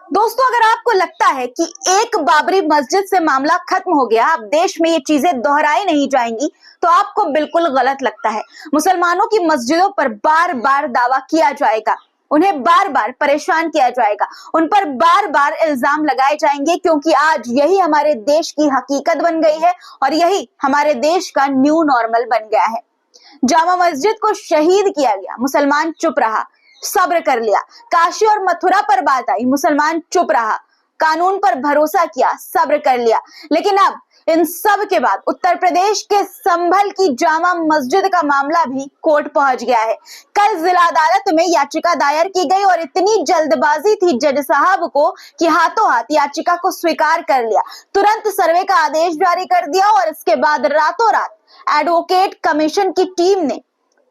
दोस्तों, अगर आपको लगता है कि एक बाबरी मस्जिद से मामला खत्म हो गया, अब देश में ये चीजें दोहराई नहीं जाएंगी, तो आपको बिल्कुल गलत लगता है। मुसलमानों की मस्जिदों पर बार बार दावा किया जाएगा, उन्हें बार बार परेशान किया जाएगा, उन पर बार बार इल्जाम लगाए जाएंगे, क्योंकि आज यही हमारे देश की हकीकत बन गई है और यही हमारे देश का न्यू नॉर्मल बन गया है। जामा मस्जिद को शहीद किया गया, मुसलमान चुप रहा, सब्र कर लिया। काशी और मथुरा पर बात आई, मुसलमान चुप रहा, कानून पर भरोसा किया, सब्र कर लिया। लेकिन अब इन सब के बाद उत्तर प्रदेश के संभल की जामा मस्जिद का मामला भी कोर्ट पहुंच गया है। कल जिला अदालत में याचिका दायर की गई और इतनी जल्दबाजी थी जज साहब को कि हाथों हाथ याचिका को स्वीकार कर लिया, तुरंत सर्वे का आदेश जारी कर दिया और इसके बाद रातों रात एडवोकेट कमीशन की टीम ने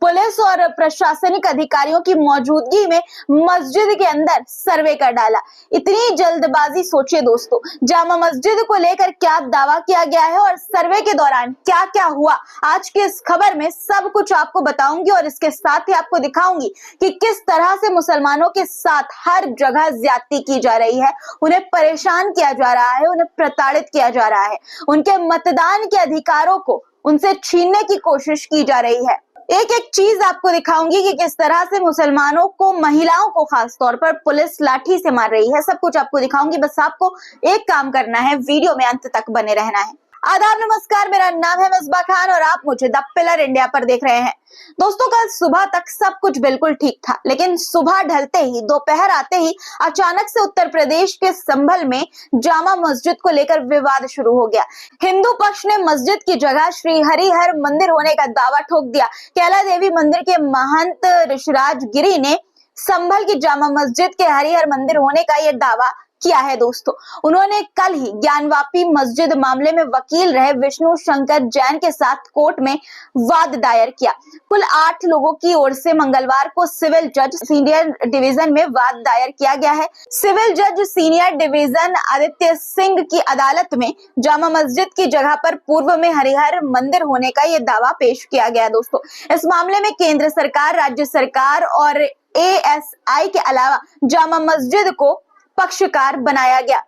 पुलिस और प्रशासनिक अधिकारियों की मौजूदगी में मस्जिद के अंदर सर्वे कर डाला। इतनी जल्दबाजी, सोचिए दोस्तों, जामा मस्जिद को लेकर क्या दावा किया गया है और सर्वे के दौरान क्या क्या हुआ, आज की इस खबर में सब कुछ आपको बताऊंगी और इसके साथ ही आपको दिखाऊंगी कि किस तरह से मुसलमानों के साथ हर जगह ज्यादती की जा रही है, उन्हें परेशान किया जा रहा है, उन्हें प्रताड़ित किया जा रहा है, उनके मतदान के अधिकारों को उनसे छीनने की कोशिश की जा रही है। एक एक चीज आपको दिखाऊंगी कि किस तरह से मुसलमानों को, महिलाओं को खास तौर पर पुलिस लाठी से मार रही है। सब कुछ आपको दिखाऊंगी, बस आपको एक काम करना है, वीडियो में अंत तक बने रहना है। आदाब, नमस्कार, मेरा नाम है मिसबा खान और आप मुझे द पिलर इंडिया पर देख रहे हैं। दोस्तों, कल सुबह तक सब कुछ बिल्कुल ठीक था, लेकिन सुबह ढलते ही, दोपहर आते ही अचानक से उत्तर प्रदेश के संभल में जामा मस्जिद को लेकर विवाद शुरू हो गया। हिंदू पक्ष ने मस्जिद की जगह श्री हरिहर मंदिर होने का दावा ठोक दिया। कैला देवी मंदिर के महंत ऋषिराज गिरी ने संभल की जामा मस्जिद के हरिहर मंदिर होने का यह दावा किया है। दोस्तों, उन्होंने कल ही ज्ञानवापी मस्जिद मामले में वकील रहे विष्णु शंकर जैन के साथ कोर्ट में वाद दायर किया। कुल 8 लोगों की ओर से मंगलवार को सिविल जज सीनियर डिवीजन में वाद दायर किया गया है। सिविल जज सीनियर डिवीजन आदित्य सिंह की अदालत में जामा मस्जिद की जगह पर पूर्व में हरिहर मंदिर होने का यह दावा पेश किया गया। दोस्तों, इस मामले में केंद्र सरकार, राज्य सरकार और ASI के अलावा जामा मस्जिद को पक्षकार बनाया गया।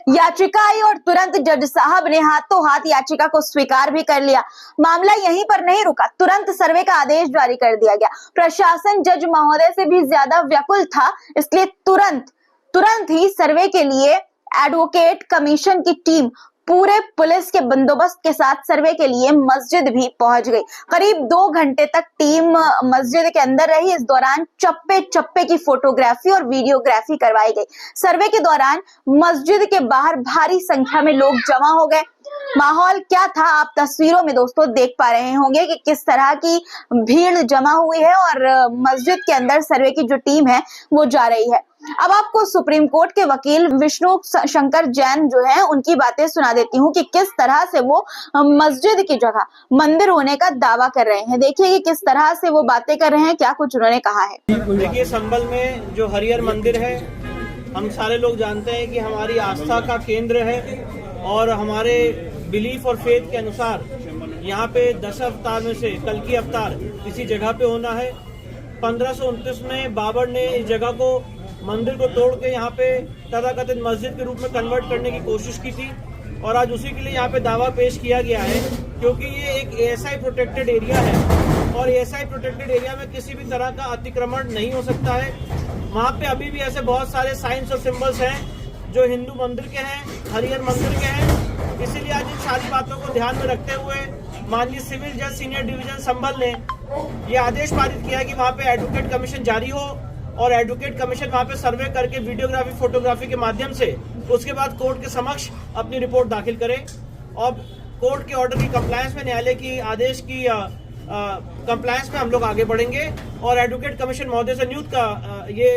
याचिका आई और तुरंत जज साहब ने हाथों हाथ याचिका को स्वीकार भी कर लिया। मामला यहीं पर नहीं रुका, तुरंत सर्वे का आदेश जारी कर दिया गया। प्रशासन जज महोदय से भी ज्यादा व्याकुल था, इसलिए तुरंत ही सर्वे के लिए एडवोकेट कमीशन की टीम पूरे पुलिस के बंदोबस्त के साथ सर्वे के लिए मस्जिद भी पहुंच गई। करीब 2 घंटे तक टीम मस्जिद के अंदर रही। इस दौरान चप्पे चप्पे की फोटोग्राफी और वीडियोग्राफी करवाई गई। सर्वे के दौरान मस्जिद के बाहर भारी संख्या में लोग जमा हो गए। माहौल क्या था, आप तस्वीरों में दोस्तों देख पा रहे होंगे कि किस तरह की भीड़ जमा हुई है और मस्जिद के अंदर सर्वे की जो टीम है वो जा रही है। अब आपको सुप्रीम कोर्ट के वकील विष्णु शंकर जैन जो है उनकी बातें सुना देती हूँ कि किस तरह से वो मस्जिद की जगह मंदिर होने का दावा कर रहे हैं। देखिए कि किस तरह से वो बातें कर रहे हैं, क्या कुछ उन्होंने कहा है। देखिए, संभल में जो हरिहर मंदिर है, हम सारे लोग जानते हैं कि हमारी आस्था का केंद्र है और हमारे बिलीफ और फेथ के अनुसार यहाँ पे 10 अवतार में से कल की अवतार इसी जगह पे होना है। 1529 में बाबर ने इस जगह को, मंदिर को तोड़ के यहाँ पे तथाकथित मस्जिद के रूप में कन्वर्ट करने की कोशिश की थी और आज उसी के लिए यहाँ पे दावा पेश किया गया है, क्योंकि ये एक ASI प्रोटेक्टेड एरिया है और ASI प्रोटेक्टेड एरिया में किसी भी तरह का अतिक्रमण नहीं हो सकता है। वहाँ पे अभी भी ऐसे बहुत सारे साइंस और सिंबल्स हैं जो हिंदू मंदिर के हैं, हरिहर मंदिर के हैं। इसीलिए आज इन सारी बातों को ध्यान में रखते हुए माननीय सिविल जज सीनियर डिवीजन संभल ने यह आदेश पारित किया कि वहाँ पे एडवोकेट कमीशन जारी हो और एडवोकेट कमीशन वहाँ पे सर्वे करके वीडियोग्राफी, फोटोग्राफी के माध्यम से उसके बाद कोर्ट के समक्ष अपनी रिपोर्ट दाखिल करे और कोर्ट के ऑर्डर की कंप्लायंस में, न्यायालय की आदेश की कंप्लायंस में हम लोग आगे बढ़ेंगे और एडवोकेट कमीशन महोदय से नियुक्त का ये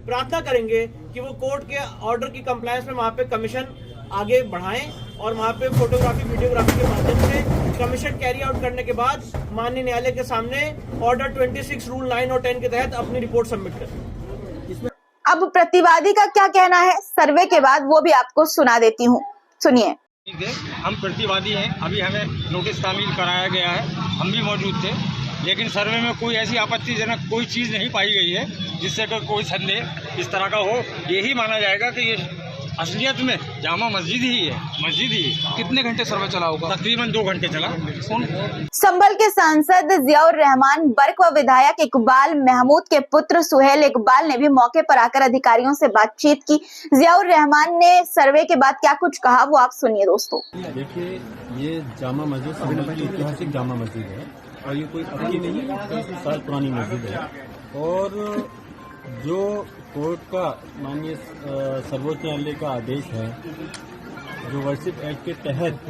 प्रार्थना करेंगे कि वो कोर्ट के ऑर्डर की कंप्लायंस में वहाँ पे कमीशन आगे बढ़ाएं और वहाँ पे फोटोग्राफी, वीडियोग्राफी के माध्यम से कमीशन कैरी आउट करने के बाद माननीय न्यायालय के सामने ऑर्डर 26 रूल 9 और 10 के तहत अपनी रिपोर्ट सबमिट करें। अब प्रतिवादी का क्या कहना है सर्वे के बाद, वो भी आपको सुना देती हूँ, सुनिए। हम प्रतिवादी हैं, अभी हमें नोटिस तामील कराया गया है, हम भी मौजूद थे। लेकिन सर्वे में कोई ऐसी आपत्तिजनक कोई चीज़ नहीं पाई गई है जिससे कोई संदेह इस तरह का हो। यही माना जाएगा कि ये असलियत में जामा मस्जिद ही है, मस्जिद ही। कितने घंटे सर्वे चला होगा? तकरीबन 2 घंटे चला। संभल के सांसद जियाउर रहमान बर्क व विधायक इकबाल महमूद के पुत्र सुहेल इकबाल ने भी मौके पर आकर अधिकारियों से बातचीत की। जियाउर रहमान ने सर्वे के बाद क्या कुछ कहा वो आप सुनिए दोस्तों। देखिए, ये जामा मस्जिद संभल की ऐतिहासिक जामा मस्जिद है और ये कोई अब की नहीं, 30 साल पुरानी मस्जिद है। और जो कोर्ट का माननीय सर्वोच्च न्यायालय का आदेश है, जो वर्शिप एक्ट के तहत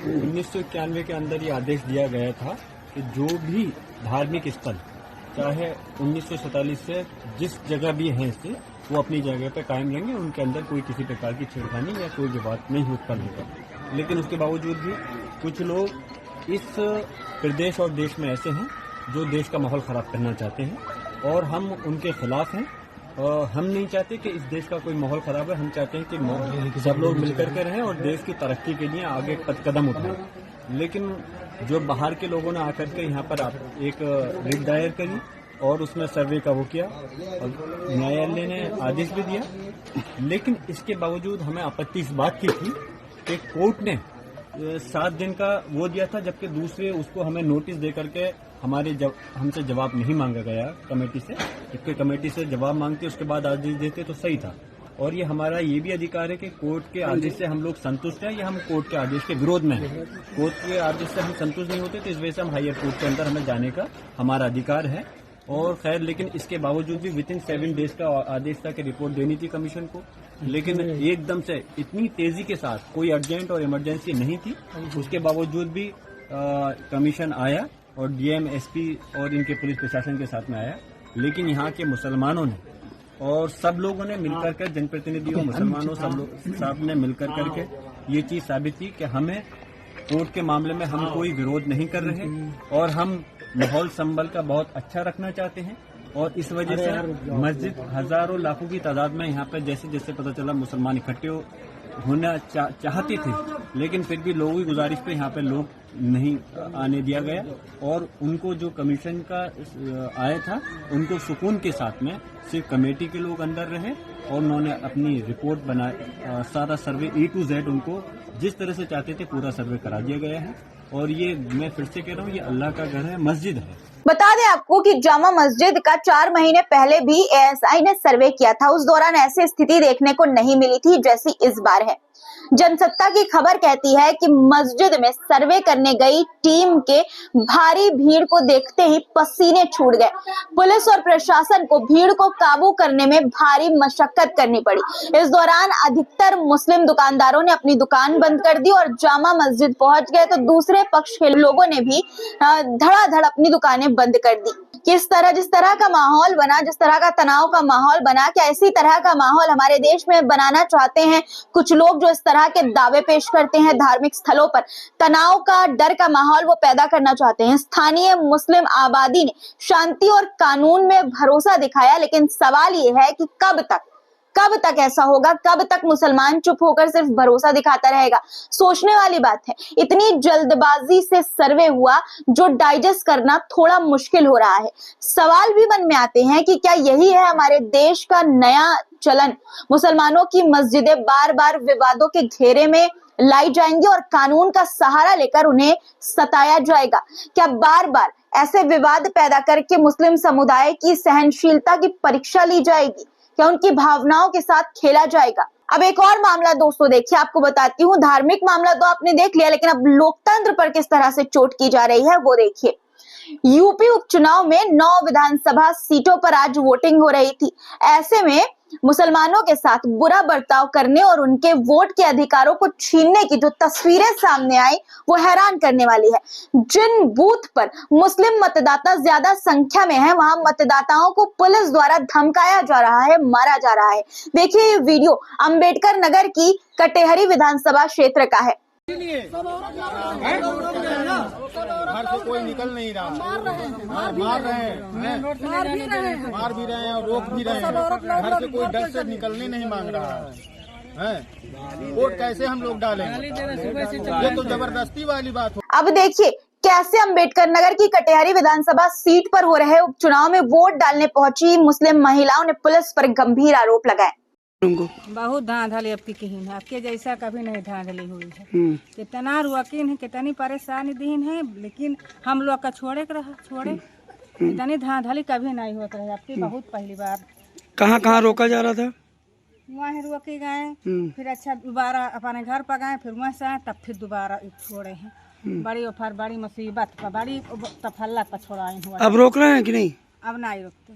1991 के अंदर ये आदेश दिया गया था कि जो भी धार्मिक स्थल चाहे 1947 से जिस जगह भी हैं से वो अपनी जगह पर कायम रहेंगे, उनके अंदर कोई किसी प्रकार की छेड़खानी या कोई विवाद नहीं उत्पन्न होगा। लेकिन उसके बावजूद भी कुछ लोग इस प्रदेश और देश में ऐसे हैं जो देश का माहौल खराब करना चाहते हैं और हम उनके खिलाफ हैं। हम नहीं चाहते कि इस देश का कोई माहौल खराब है। हम चाहते हैं कि सब लोग मिलकर के रहें और देश की तरक्की के लिए आगे कदम उठाएं। लेकिन जो बाहर के लोगों ने आकर के यहाँ पर एक रिट दायर करी और उसमें सर्वे का वो किया और न्यायालय ने आदेश भी दिया। लेकिन इसके बावजूद हमें आपत्ति इस बात की थी कि कोर्ट ने 7 दिन का वो दिया था, जबकि दूसरे उसको हमें नोटिस दे करके हमसे जवाब नहीं मांगा गया कमेटी से। जबकि कमेटी से जवाब मांगते उसके बाद आदेश देते तो सही था। और ये हमारा ये भी अधिकार है कि कोर्ट के आदेश से हम लोग संतुष्ट हैं या हम कोर्ट के आदेश के विरोध में हैं। कोर्ट के आदेश से हम संतुष्ट नहीं होते तो इस वजह से हम हायर कोर्ट के अंदर हमें जाने का हमारा अधिकार है। और खैर, लेकिन इसके बावजूद भी विदिन 7 डेज का आदेश था कि रिपोर्ट देनी थी कमीशन को। लेकिन एकदम से इतनी तेजी के साथ कोई अर्जेंट और इमरजेंसी नहीं थी, उसके बावजूद भी कमीशन आया और डीएम, एसपी और इनके पुलिस प्रशासन के साथ में आया। लेकिन यहाँ के मुसलमानों ने और सब लोगों ने मिलकर के, जनप्रतिनिधियों, मुसलमानों, सब ने मिलकर करके ये चीज साबित की कि हमें कोर्ट के मामले में हम कोई विरोध नहीं कर रहे और हम माहौल संभल का बहुत अच्छा रखना चाहते हैं। और इस वजह से मस्जिद हजारों लाखों की तादाद में यहाँ पर जैसे जैसे पता चला मुसलमान इकट्ठे होना चाहते थे, लेकिन फिर भी लोगों की गुजारिश पे यहाँ पे लोग नहीं आने दिया गया। और उनको जो कमीशन का आया था उनको सुकून के साथ में सिर्फ कमेटी के लोग अंदर रहे और उन्होंने अपनी रिपोर्ट बनाई। सारा सर्वे A to Z उनको जिस तरह से चाहते थे पूरा सर्वे करा दिया गया है। और ये मैं फिर से कह रहा हूँ, ये अल्लाह का घर है, मस्जिद है। बता दें आपको कि जामा मस्जिद का 4 महीने पहले भी ASI ने सर्वे किया था। उस दौरान ऐसी स्थिति देखने को नहीं मिली थी जैसी इस बार है। जनसत्ता की खबर कहती है कि मस्जिद में सर्वे करने गई टीम के भारी भीड़ को देखते ही पसीने छूट गए। पुलिस और प्रशासन को भीड़ को काबू करने में भारी मशक्कत करनी पड़ी। इस दौरान अधिकतर मुस्लिम दुकानदारों ने अपनी दुकान बंद कर दी और जामा मस्जिद पहुंच गए तो दूसरे पक्ष के लोगों ने भी धड़ाधड़ अपनी दुकानें बंद कर दी। जिस तरह का माहौल बना, जिस तरह का तनाव का माहौल बना, क्या इसी तरह का माहौल हमारे देश में बनाना चाहते हैं कुछ लोग जो इस तरह के दावे पेश करते हैं धार्मिक स्थलों पर? तनाव का, डर का माहौल वो पैदा करना चाहते हैं। स्थानीय मुस्लिम आबादी ने शांति और कानून में भरोसा दिखाया, लेकिन सवाल ये है कि कब तक ऐसा होगा? कब तक मुसलमान चुप होकर सिर्फ भरोसा दिखाता रहेगा? सोचने वाली बात है। इतनी जल्दबाजी से सर्वे हुआ जो डाइजेस्ट करना थोड़ा मुश्किल हो रहा है। सवाल भी मन में आते हैं कि क्या यही है हमारे देश का नया चलन? मुसलमानों की मस्जिदें बार बार विवादों के घेरे में लाई जाएंगी और कानून का सहारा लेकर उन्हें सताया जाएगा? क्या बार बार ऐसे विवाद पैदा करके मुस्लिम समुदाय की सहनशीलता की परीक्षा ली जाएगी? क्या उनकी भावनाओं के साथ खेला जाएगा? अब एक और मामला दोस्तों देखिए, आपको बताती हूँ। धार्मिक मामला तो आपने देख लिया, लेकिन अब लोकतंत्र पर किस तरह से चोट की जा रही है वो देखिए। यूपी उपचुनाव में 9 विधानसभा सीटों पर आज वोटिंग हो रही थी। ऐसे में मुसलमानों के साथ बुरा बर्ताव करने और उनके वोट के अधिकारों को छीनने की जो तस्वीरें सामने आई वो हैरान करने वाली है। जिन बूथ पर मुस्लिम मतदाता ज्यादा संख्या में है वहां मतदाताओं को पुलिस द्वारा धमकाया जा रहा है, मारा जा रहा है। देखिए ये वीडियो अंबेडकर नगर की कटेहरी विधानसभा क्षेत्र का है। घर से कोई निकल नहीं रहा, मार रहे हैं, मार भी रहे हैं और रोक भी रहे हैं। घर से कोई डर से निकलने नहीं मांग रहा है। वोट कैसे हम लोग डालेंगे? ये तो जबरदस्ती वाली बात हो। अब देखिए कैसे अंबेडकर नगर की कटिहारी विधानसभा सीट पर हो रहे उपचुनाव में वोट डालने पहुंची मुस्लिम महिलाओं ने पुलिस पर गंभीर आरोप लगाए। बहुत धांधली अब की है, आपके जैसा कभी नहीं धांधली हुई है। कितना रुआकिन है, कितनी परेशानी दीन है, लेकिन हम लोग का छोड़े इतनी धांधली कभी नहीं होता है। आपकी बहुत पहली बार। कहाँ कहाँ रोका जा रहा था? वहाँ रोके गए, फिर अच्छा दोबारा अपने घर पर गए, फिर वहाँ से आए, तब फिर दोबारा छोड़े हैं। बड़ी ऑफर, बड़ी मुसीबत पर, बड़ी तफल्ला पर छोड़ाए हुआ। अब रोक रहे हैं कि नहीं? अब नहीं रोकते।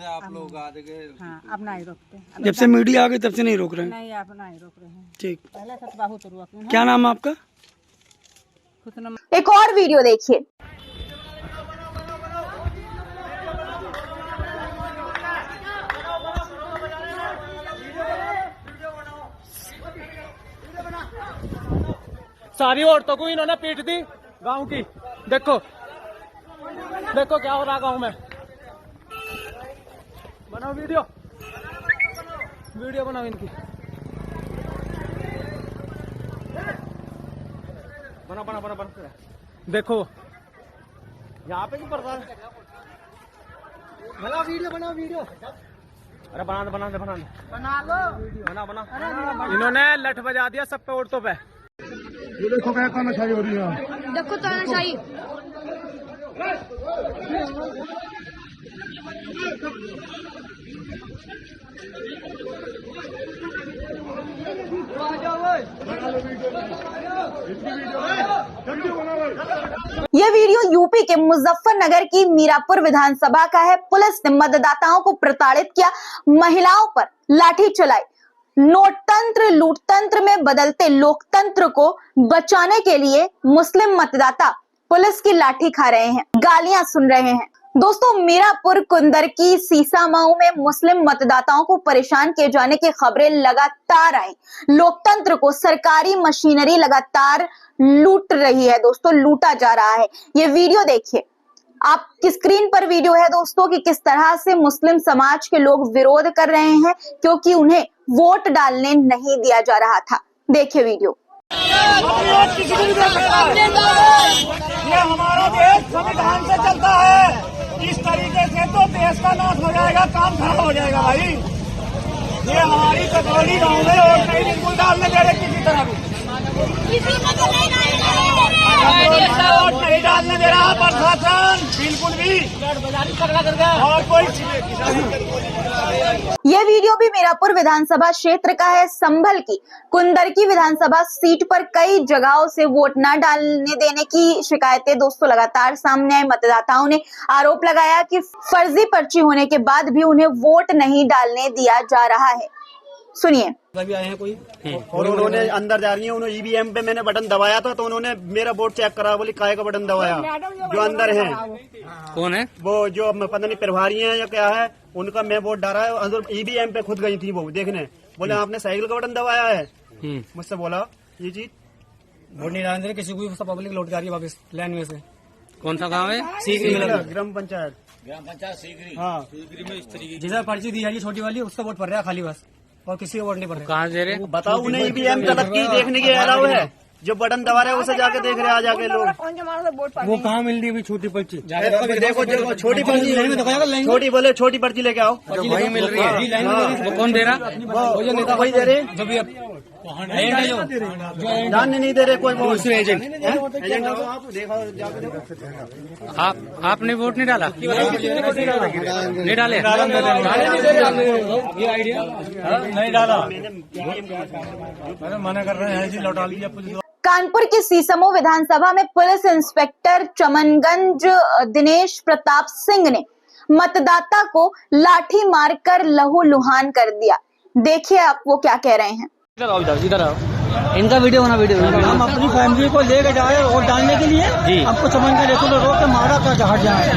आप लोग आ गए। हाँ, अब नहीं रोकते। जब से मीडिया आ गई तब से नहीं रोक रहे हैं? नहीं, अब नहीं रोक रहे हैं। ठीक। पहले से बहुत रोके। क्या नाम आपका? एक और वीडियो देखिए। सारी औरतों को इन्होंने पीट दी गांव की। देखो देखो क्या हो रहा गांव में। बनाओ वीडियो बनाओ इनकी। बना देखो यहाँ पे क्यों बनाओ वीडियो। अरे बना लो। इन्होंने लठ बजा दिया सब पे, औरतों पे। ये देखो क्या तानाशाही हो रही है। देखो तानाशाही। यह वीडियो यूपी के मुजफ्फरनगर की मीरापुर विधानसभा का है। पुलिस ने मतदाताओं को प्रताड़ित किया, महिलाओं पर लाठी चलाई। नोटतंत्र लूटतंत्र में बदलते लोकतंत्र को बचाने के लिए मुस्लिम मतदाता पुलिस की लाठी खा रहे हैं, गालियां सुन रहे हैं। दोस्तों, मीरापुर कुंदर की सीसामऊ में मुस्लिम मतदाताओं को परेशान किए जाने की खबरें लगातार आई। लोकतंत्र को सरकारी मशीनरी लगातार लूट रही है। दोस्तों, लूटा जा रहा है। ये वीडियो देखिए, आपकी स्क्रीन पर वीडियो है दोस्तों कि किस तरह से मुस्लिम समाज के लोग विरोध कर रहे हैं क्योंकि उन्हें वोट डालने नहीं दिया जा रहा था। देखिए वीडियो। ये हमारा देश संविधान से चलता है। इस तरीके से तो देश का नाश हो जाएगा, काम खराब हो जाएगा भाई। ये हमारी कटौली गाँव में और कहीं बिल्कुल डालने दे रहे किसी तरह भी। वोट नहीं डालने दे रहा प्रशासन, बिल्कुल भी। और कोई यह वीडियो भी मीरापुर विधानसभा क्षेत्र का है। संभल की कुंदर की विधानसभा सीट पर कई जगहों से वोट न डालने देने की शिकायतें दोस्तों लगातार सामने आई। मतदाताओं ने आरोप लगाया कि फर्जी पर्ची होने के बाद भी उन्हें वोट नहीं डालने दिया जा रहा है। सुनिए। अभी आए हैं कोई और उन्होंने अंदर जा रही है, उन्होंने ईवीएम पे मैंने बटन दबाया था तो उन्होंने मेरा वोट चेक करा, बोली काहे का बटन दबाया। जो अंदर है कौन है वो? जो पता नहीं प्रभारी है या क्या है, उनका मैं वोट डाला है। अंदर ईवीएम पे खुद गई थी वो देखने, बोले आपने साइकिल का बटन दबाया है। मुझसे बोला ये चीज वोट नहीं डालने किसी को, पब्लिक लौट जा रही है वापस लाइन में से। कौन सा गाँव है? ग्राम पंचायत सीकरी। हाँ, जिसे पर्ची दी है छोटी वाली उसका वोट पड़ रहा है खाली बस, और किसी को वोट नहीं पड़ रहा। कहाँ दे रहे? बताओ उन्हें ईवीएम गलत की देखने की अलाउ है। जो बटन दबा रहे हैं उसे जाके देख रहे हैं, आ जाके लोग। वो कहाँ मिल रही है छोटी पर्ची? देखो जो छोटी पर्ची, छोटी बोले छोटी पर्ची लेके आओ। वही मिल रही है। वो कौन दे रहा? वो नेता वही दे रहे जो भी जानने नहीं दे रहे कोई। वो एजेंट एजेंट आप देखो, आपने वोट नहीं डाला? नहीं डाले? ये आइडिया नहीं डाला, मना कर रहे हैं जी, लौटा लिया पुलिस। कानपुर की सीसमऊ विधानसभा में पुलिस इंस्पेक्टर चमनगंज दिनेश प्रताप सिंह ने मतदाता को लाठी मारकर लहूलुहान कर दिया। देखिए आप वो क्या कह रहे हैं। इधर आओ, इनका वीडियो बना। वीडियो हम अपनी फैमिली को लेकर जाए वोट डालने के लिए जी, हमको समझ कर देखो रोक के मारा का जहाज जाए।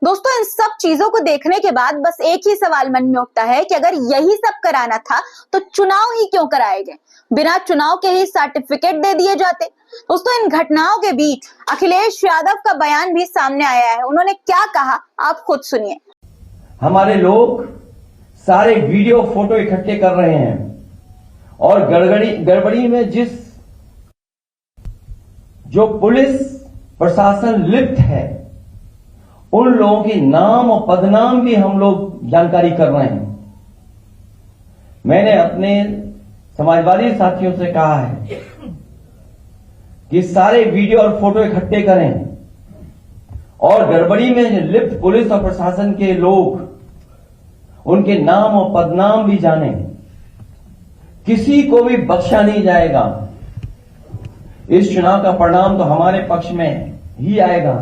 दोस्तों, इन सब चीजों को देखने के बाद बस एक ही सवाल मन में उठता है कि अगर यही सब कराना था तो चुनाव ही क्यों कराए गए? बिना चुनाव के ही सर्टिफिकेट दे दिए जाते। दोस्तों, इन घटनाओं के बीच अखिलेश यादव का बयान भी सामने आया है। उन्होंने क्या कहा आप खुद सुनिए। हमारे लोग सारे वीडियो फोटो इकट्ठे कर रहे हैं और गड़बड़ी में जिस जो पुलिस प्रशासन लिप्त है उन लोगों के नाम और पदनाम भी हम लोग जानकारी कर रहे हैं। मैंने अपने समाजवादी साथियों से कहा है कि सारे वीडियो और फोटो इकट्ठे करें और गड़बड़ी में लिप्त पुलिस और प्रशासन के लोग उनके नाम और पदनाम भी जानें। किसी को भी बख्शा नहीं जाएगा। इस चुनाव का परिणाम तो हमारे पक्ष में ही आएगा,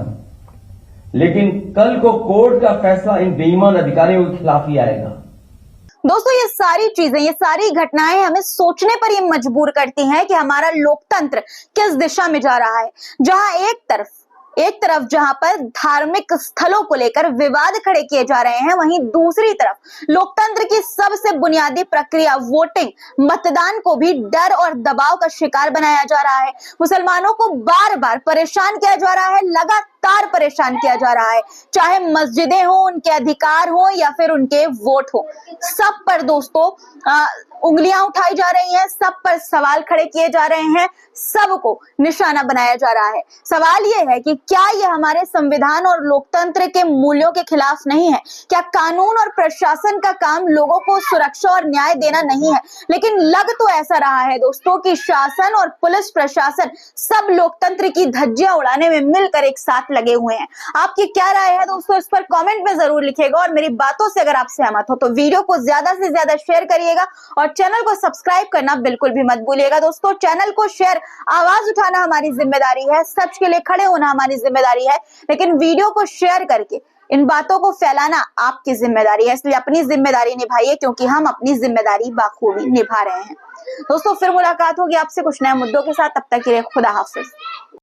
लेकिन कल को कोर्ट का फैसला इन बेईमान अधिकारियों के खिलाफ ही आएगा। दोस्तों, ये सारी चीजें, ये सारी घटनाएं हमें सोचने पर ये मजबूर करती हैं कि हमारा लोकतंत्र किस दिशा में जा रहा है। जहां एक तरफ जहां पर धार्मिक स्थलों को लेकर विवाद खड़े किए जा रहे हैं, वहीं दूसरी तरफ लोकतंत्र की सबसे बुनियादी प्रक्रिया वोटिंग, मतदान को भी डर और दबाव का शिकार बनाया जा रहा है। मुसलमानों को बार बार परेशान किया जा रहा है, लगातार परेशान किया जा रहा है, चाहे मस्जिदें हो, उनके अधिकार हो या फिर उनके वोट हो। सब पर दोस्तों उंगलियां उठाई जा रही हैं, सब पर सवाल खड़े किए जा रहे हैं, सबको निशाना बनाया जा रहा है। सवाल यह है कि क्या यह हमारे संविधान और लोकतंत्र के मूल्यों के खिलाफ नहीं है? क्या कानून और प्रशासन का काम लोगों को सुरक्षा और न्याय देना नहीं है? लेकिन लग तो ऐसा रहा है दोस्तों कि शासन और पुलिस प्रशासन सब लोकतंत्र की धज्जियां उड़ाने में मिलकर एक साथ लगे हुए हैं। आपकी क्या राय है दोस्तों, इस पर कमेंट में जरूर लिखिएगा और मेरी बातों से अगर आप सहमत हो तो वीडियो को ज्यादा से ज्यादा शेयर करिएगा और चैनल को सब्सक्राइब करना बिल्कुल भी मत भूलिएगा। दोस्तों, चैनल को शेयर, आवाज उठाना हमारी जिम्मेदारी है, सच के लिए खड़े होना हमारी जिम्मेदारी है, लेकिन वीडियो को शेयर करके इन बातों को फैलाना आपकी जिम्मेदारी है। इसलिए अपनी जिम्मेदारी निभाइए, क्योंकि हम अपनी जिम्मेदारी बाखूबी निभा रहे हैं। दोस्तों, फिर मुलाकात होगी आपसे कुछ नए मुद्दों के साथ। तब तक के लिए खुदा हाफिज।